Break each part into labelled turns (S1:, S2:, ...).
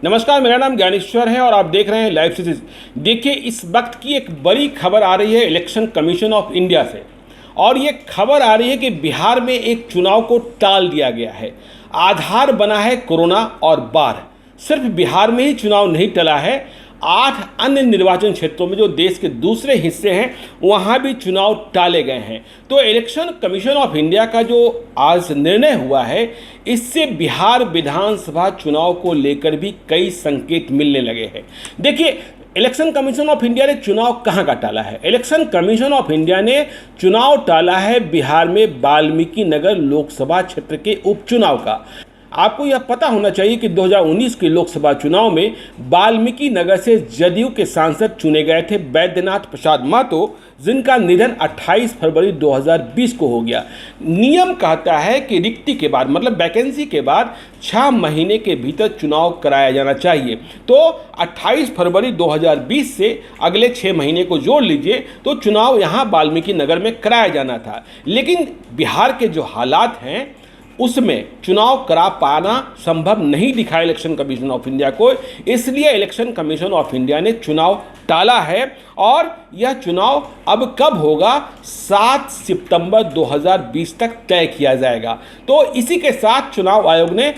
S1: नमस्कार, मेरा नाम ज्ञानेश्वर है और आप देख रहे हैं लाइव सीरीज। देखिए, इस वक्त की एक बड़ी खबर आ रही है इलेक्शन कमीशन ऑफ इंडिया से, और ये खबर आ रही है कि बिहार में एक चुनाव को टाल दिया गया है। आधार बना है कोरोना और बाढ़। सिर्फ बिहार में ही चुनाव नहीं टला है, 8 अन्य निर्वाचन क्षेत्रों में जो देश के दूसरे हिस्से हैं वहाँ भी चुनाव टाले गए हैं। तो इलेक्शन कमीशन ऑफ इंडिया का जो आज निर्णय हुआ है, इससे बिहार विधानसभा चुनाव को लेकर भी कई संकेत मिलने लगे हैं। देखिए, इलेक्शन कमीशन ऑफ इंडिया ने चुनाव कहाँ का टाला है? इलेक्शन कमीशन ऑफ इंडिया ने चुनाव टाला है बिहार में वाल्मीकि नगर लोकसभा क्षेत्र के उपचुनाव का। आपको यह पता होना चाहिए कि 2019 के लोकसभा चुनाव में वाल्मीकि नगर से जदयू के सांसद चुने गए थे बैद्यनाथ प्रसाद महतो, जिनका निधन 28 फरवरी 2020 को हो गया। नियम कहता है कि रिक्ति के बाद, मतलब वैकेंसी के बाद 6 महीने के भीतर चुनाव कराया जाना चाहिए। तो 28 फरवरी 2020 से अगले 6 महीने को जोड़ लीजिए तो चुनाव यहाँ वाल्मीकि नगर में कराया जाना था। लेकिन बिहार के जो हालात हैं उसमें चुनाव करा पाना संभव नहीं दिखा इलेक्शन कमीशन ऑफ इंडिया को, इसलिए इलेक्शन कमीशन ऑफ इंडिया ने चुनाव टाला है। और यह चुनाव अब कब होगा? 7 सितंबर 2020 तक तय किया जाएगा। तो इसी के साथ चुनाव आयोग ने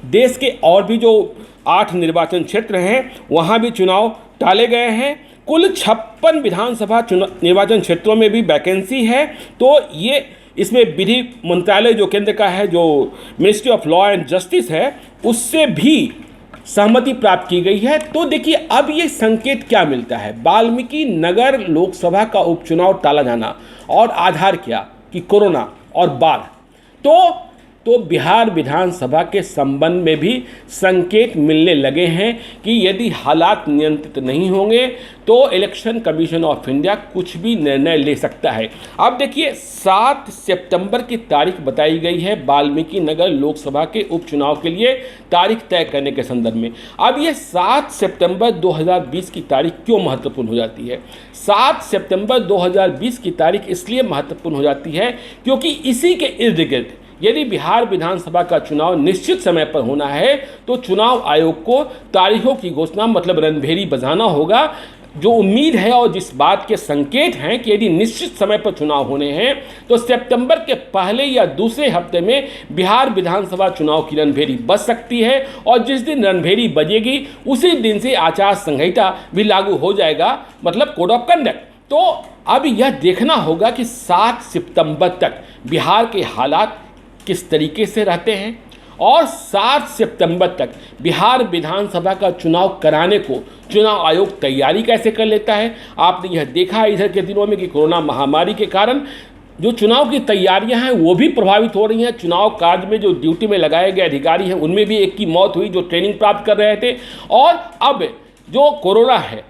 S1: देश के और भी जो 8 निर्वाचन क्षेत्र हैं वहाँ भी चुनाव टाले गए हैं। कुल 56 विधानसभा निर्वाचन क्षेत्रों में भी वैकेंसी है। तो ये इसमें विधि मंत्रालय जो केंद्र का है, जो ministry of law and justice है, उससे भी सहमति प्राप्त की गई है। तो देखिए, अब ये संकेत क्या मिलता है? वाल्मीकि नगर लोकसभा का उपचुनाव टाला जाना और आधार क्या कि कोरोना और बाढ़। तो बिहार विधानसभा के संबंध में भी संकेत मिलने लगे हैं कि यदि हालात नियंत्रित नहीं होंगे तो इलेक्शन कमीशन ऑफ इंडिया कुछ भी निर्णय ले सकता है। अब देखिए, 7 सितंबर की तारीख बताई गई है वाल्मीकि नगर लोकसभा के उपचुनाव के लिए तारीख तय करने के संदर्भ में। अब ये 7 सितंबर 2020 की तारीख क्यों महत्वपूर्ण हो जाती है? 7 सितंबर 2020 की तारीख इसलिए महत्वपूर्ण हो जाती है क्योंकि इसी के इर्द गिर्द यदि बिहार विधानसभा का चुनाव निश्चित समय पर होना है तो चुनाव आयोग को तारीखों की घोषणा, मतलब रणभेरी बजाना होगा। जो उम्मीद है और जिस बात के संकेत हैं कि यदि निश्चित समय पर चुनाव होने हैं तो सितंबर के पहले या दूसरे हफ्ते में बिहार विधानसभा चुनाव की रणभेरी बज सकती है, और जिस दिन रणभेरी बजेगी उसी दिन से आचार संहिता भी लागू हो जाएगा, मतलब कोड ऑफ कंडक्ट। तो अब यह देखना होगा कि 7 सितंबर तक बिहार के हालात किस तरीके से रहते हैं और 7 सितंबर तक बिहार विधानसभा का चुनाव कराने को चुनाव आयोग तैयारी कैसे कर लेता है। आपने यह देखा इधर के दिनों में कि कोरोना महामारी के कारण जो चुनाव की तैयारियां हैं वो भी प्रभावित हो रही हैं। चुनाव कार्य में जो ड्यूटी में लगाए गए अधिकारी हैं उनमें भी एक की मौत हुई जो ट्रेनिंग प्राप्त कर रहे थे, और अब जो कोरोना है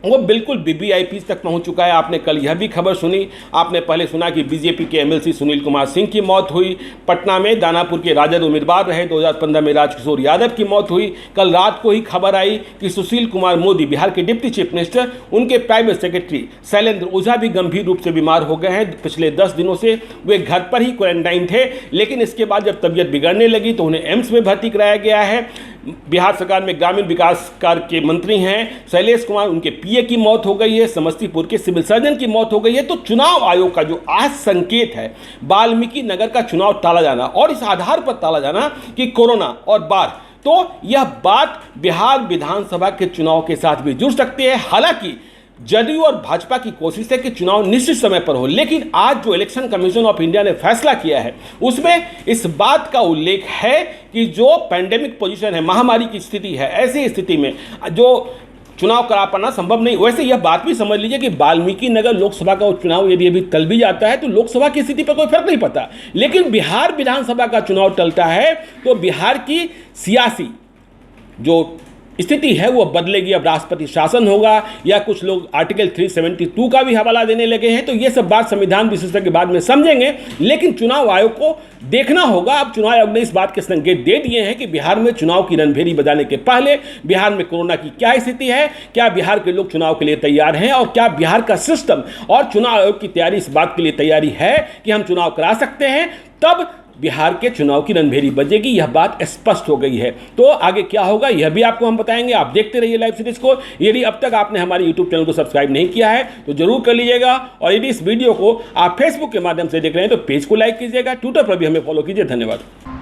S1: वो बिल्कुल वीवीआईपी तक पहुंच चुका है। आपने कल यह भी खबर सुनी, आपने पहले सुना कि बीजेपी के एमएलसी सुनील कुमार सिंह की मौत हुई। पटना में दानापुर के राजद उम्मीदवार रहे 2015 में राजकिशोर यादव की मौत हुई। कल रात को ही खबर आई कि सुशील कुमार मोदी, बिहार के डिप्टी चीफ मिनिस्टर, उनके प्राइवेट सेक्रेटरी शैलेंद्र ओझा भी गंभीर रूप से बीमार हो गए हैं। पिछले 10 दिनों से वे घर पर ही क्वारंटाइन थे, लेकिन इसके बाद जब तबीयत बिगड़ने लगी तो उन्हें एम्स में भर्ती कराया गया है। बिहार सरकार में ग्रामीण विकास कार्य के मंत्री हैं शैलेश कुमार, उनके पीए की मौत हो गई है। समस्तीपुर के सिविल सर्जन की मौत हो गई है। तो चुनाव आयोग का जो आज संकेत है वाल्मीकि नगर का चुनाव टाला जाना, और इस आधार पर टाला जाना कि कोरोना और बाढ़, तो यह बात बिहार विधानसभा के चुनाव के साथ भी जुड़ सकती है। हालांकि जदयू और भाजपा की कोशिश है कि चुनाव निश्चित समय पर हो, लेकिन आज जो इलेक्शन कमीशन ऑफ इंडिया ने फैसला किया है उसमें इस बात का उल्लेख है कि जो पैंडेमिक पोजीशन है, महामारी की स्थिति है, ऐसी स्थिति में जो चुनाव करा पाना संभव नहीं। वैसे यह बात भी समझ लीजिए कि वाल्मीकि नगर लोकसभा का चुनाव यदि अभी टल भी जाता है तो लोकसभा की स्थिति पर कोई फर्क नहीं पड़ता, लेकिन बिहार विधानसभा का चुनाव टलता है तो बिहार की सियासी जो स्थिति है वो बदलेगी। अब राष्ट्रपति शासन होगा या कुछ लोग आर्टिकल 372 का भी हवाला देने लगे हैं। तो ये सब बात संविधान विशेषज्ञ के बाद में समझेंगे, लेकिन चुनाव आयोग को देखना होगा। अब चुनाव आयोग ने इस बात के संकेत दे दिए हैं कि बिहार में चुनाव की रणभेरी बजाने के पहले बिहार में कोरोना की क्या स्थिति है, क्या बिहार के लोग चुनाव के लिए तैयार हैं, और क्या बिहार का सिस्टम और चुनाव आयोग की तैयारी इस बात के लिए तैयारी है कि हम चुनाव करा सकते हैं। तब बिहार के चुनाव की रणभेरी बजेगी, यह बात स्पष्ट हो गई है। तो आगे क्या होगा यह भी आपको हम बताएंगे, आप देखते रहिए लाइव सीरीज को। यदि अब तक आपने हमारे यूट्यूब चैनल को सब्सक्राइब नहीं किया है तो जरूर कर लीजिएगा, और यदि इस वीडियो को आप फेसबुक के माध्यम से देख रहे हैं तो पेज को लाइक कीजिएगा, ट्विटर पर भी हमें फॉलो कीजिए। धन्यवाद।